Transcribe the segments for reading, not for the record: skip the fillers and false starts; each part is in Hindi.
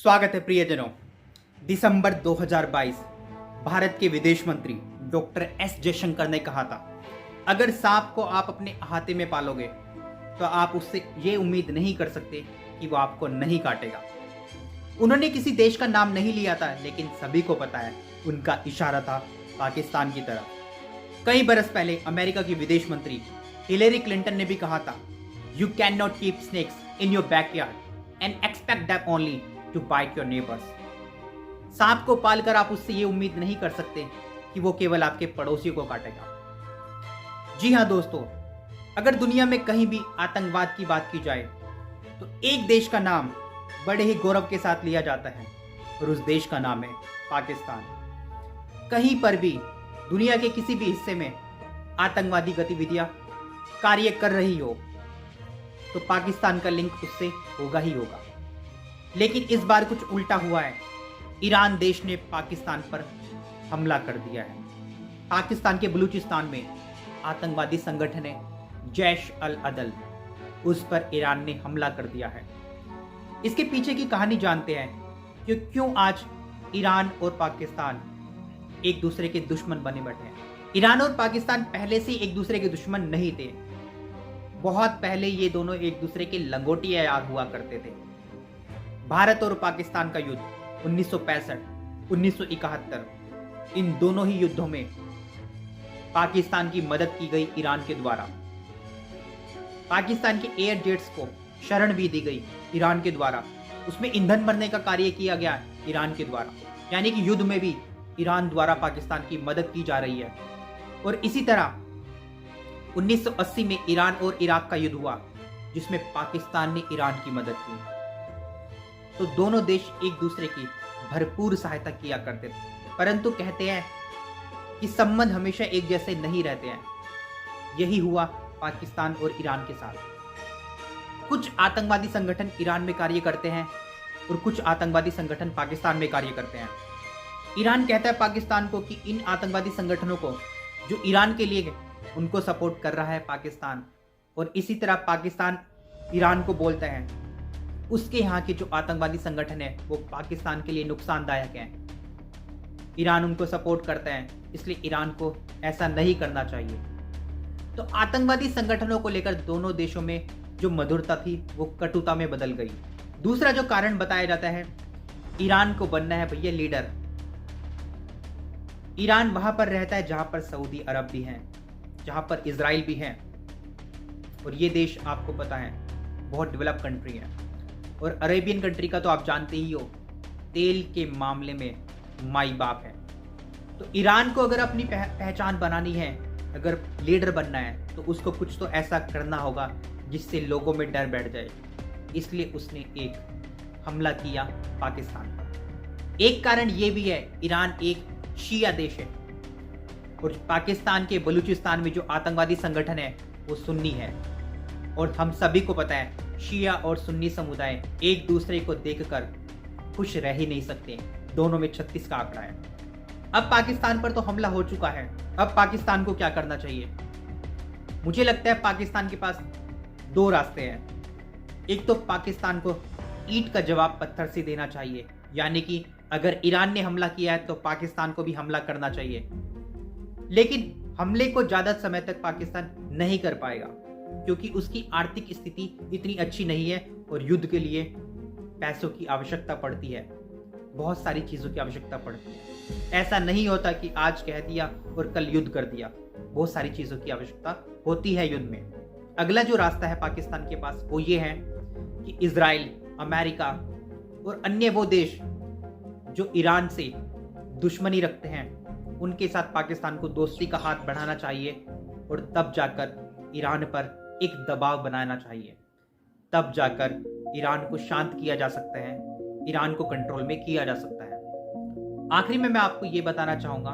स्वागत है प्रियजनों। दिसंबर 2022 भारत के विदेश मंत्री डॉक्टर एस जयशंकर ने कहा था, अगर सांप को आप अपने अहाते में पालोगे तो आप उससे ये उम्मीद नहीं कर सकते कि वो आपको नहीं काटेगा। उन्होंने किसी देश का नाम नहीं लिया था, लेकिन सभी को पता है उनका इशारा था पाकिस्तान की तरफ। कई बरस पहले अमेरिका की विदेश मंत्री हिलेरी क्लिंटन ने भी कहा था, you can not keep snakes in your backyard and expect them only to bite your neighbours. सांप को पालकर आप उससे ये उम्मीद नहीं कर सकते कि वो केवल आपके पड़ोसियों को काटेगा। जी हाँ दोस्तों, अगर दुनिया में कहीं भी आतंकवाद की बात की जाए तो एक देश का नाम बड़े ही गौरव के साथ लिया जाता है और उस देश का नाम है पाकिस्तान। कहीं पर भी दुनिया के किसी भी हिस्से में आतंकवादी गतिविधियां कार्य कर रही हो तो पाकिस्तान का लिंक उससे होगा ही होगा। लेकिन इस बार कुछ उल्टा हुआ है। ईरान देश ने पाकिस्तान पर हमला कर दिया है। पाकिस्तान के बलूचिस्तान में आतंकवादी संगठन है जैश अल अदल, उस पर ईरान ने हमला कर दिया है। इसके पीछे की कहानी जानते हैं कि क्यों आज ईरान और पाकिस्तान एक दूसरे के दुश्मन बने बैठे हैं। ईरान और पाकिस्तान पहले से एक दूसरे के दुश्मन नहीं थे। बहुत पहले ये दोनों एक दूसरे के लंगोटिया यार हुआ करते थे। भारत और पाकिस्तान का युद्ध 1965, 1971, इन दोनों ही युद्धों में पाकिस्तान की मदद की गई ईरान के द्वारा। पाकिस्तान के एयर जेट्स को शरण भी दी गई ईरान के द्वारा। उसमें ईंधन भरने का कार्य किया गया ईरान के द्वारा। यानी कि युद्ध में भी ईरान द्वारा पाकिस्तान की मदद की जा रही है। और इसी तरह 1980 में ईरान और इराक का युद्ध हुआ, जिसमें पाकिस्तान ने ईरान की मदद की। तो दोनों देश एक दूसरे की भरपूर सहायता किया करते थे। परंतु कहते हैं कि संबंध हमेशा एक जैसे नहीं रहते हैं। यही हुआ पाकिस्तान और ईरान के साथ। कुछ आतंकवादी संगठन ईरान में कार्य करते हैं और कुछ आतंकवादी संगठन पाकिस्तान में कार्य करते हैं। ईरान कहता है पाकिस्तान को कि इन आतंकवादी संगठनों को जो ईरान के लिए उनको सपोर्ट कर रहा है पाकिस्तान, और इसी तरह पाकिस्तान ईरान को बोलता है उसके यहाँ के जो आतंकवादी संगठन है वो पाकिस्तान के लिए नुकसानदायक हैं। ईरान उनको सपोर्ट करता है, इसलिए ईरान को ऐसा नहीं करना चाहिए। तो आतंकवादी संगठनों को लेकर दोनों देशों में जो मधुरता थी वो कटुता में बदल गई। दूसरा जो कारण बताया जाता है, ईरान को बनना है भैया लीडर। ईरान वहां पर रहता है जहां पर सऊदी अरब भी हैं, जहां पर इजराइल भी हैं, और ये देश आपको पता है बहुत डेवलप कंट्री है। और अरेबियन कंट्री का तो आप जानते ही हो, तेल के मामले में माई बाप है। तो ईरान को अगर अपनी पहचान बनानी है, अगर लीडर बनना है, तो उसको कुछ तो ऐसा करना होगा जिससे लोगों में डर बैठ जाए। इसलिए उसने एक हमला किया पाकिस्तान पर। एक कारण ये भी है, ईरान एक शिया देश है और पाकिस्तान के बलूचिस्तान में जो आतंकवादी संगठन है वो सुन्नी है। और हम सभी को पता है शिया और सुन्नी समुदाय एक दूसरे को देखकर खुश रह ही नहीं सकते। दोनों में 36 का आंकड़ा है। अब पाकिस्तान पर तो हमला हो चुका है। अब पाकिस्तान को क्या करना चाहिए? मुझे लगता है पाकिस्तान के पास दो रास्ते हैं। एक तो पाकिस्तान को ईंट का जवाब पत्थर से देना चाहिए, यानी कि अगर ईरान ने हमला किया है तो पाकिस्तान को भी हमला करना चाहिए। लेकिन हमले को ज्यादा समय तक पाकिस्तान नहीं कर पाएगा, क्योंकि उसकी आर्थिक स्थिति इतनी अच्छी नहीं है और युद्ध के लिए पैसों की आवश्यकता पड़ती है, बहुत सारी चीजों की आवश्यकता पड़ती है। ऐसा नहीं होता कि आज कह दिया और कल युद्ध कर दिया। बहुत सारी चीजों की आवश्यकता होती है युद्ध में। अगला जो रास्ता है पाकिस्तान के पास वो ये है कि इजराइल, अमेरिका और अन्य वो देश जो ईरान से दुश्मनी रखते हैं, उनके साथ पाकिस्तान को दोस्ती का हाथ बढ़ाना चाहिए और तब जाकर ईरान पर एक दबाव बनाना चाहिए। तब जाकर ईरान को शांत किया जा सकता है, ईरान को कंट्रोल में किया जा सकता है। आखिरी में मैं आपको ये बताना चाहूंगा,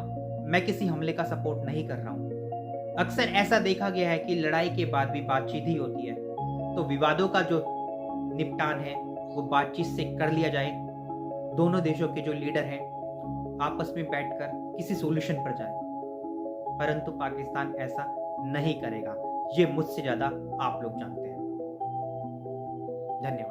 मैं किसी हमले का सपोर्ट नहीं कर रहा हूं। अक्सर ऐसा देखा गया है कि लड़ाई के बाद भी बातचीत ही होती है, तो विवादों का जो निपटान है वो बातचीत से कर लिया जाए। दोनों देशों के जो लीडर हैं आपस में बैठकर किसी सॉल्यूशन पर जाए। परंतु पाकिस्तान ऐसा नहीं करेगा, ये मुझसे ज्यादा आप लोग जानते हैं। धन्यवाद।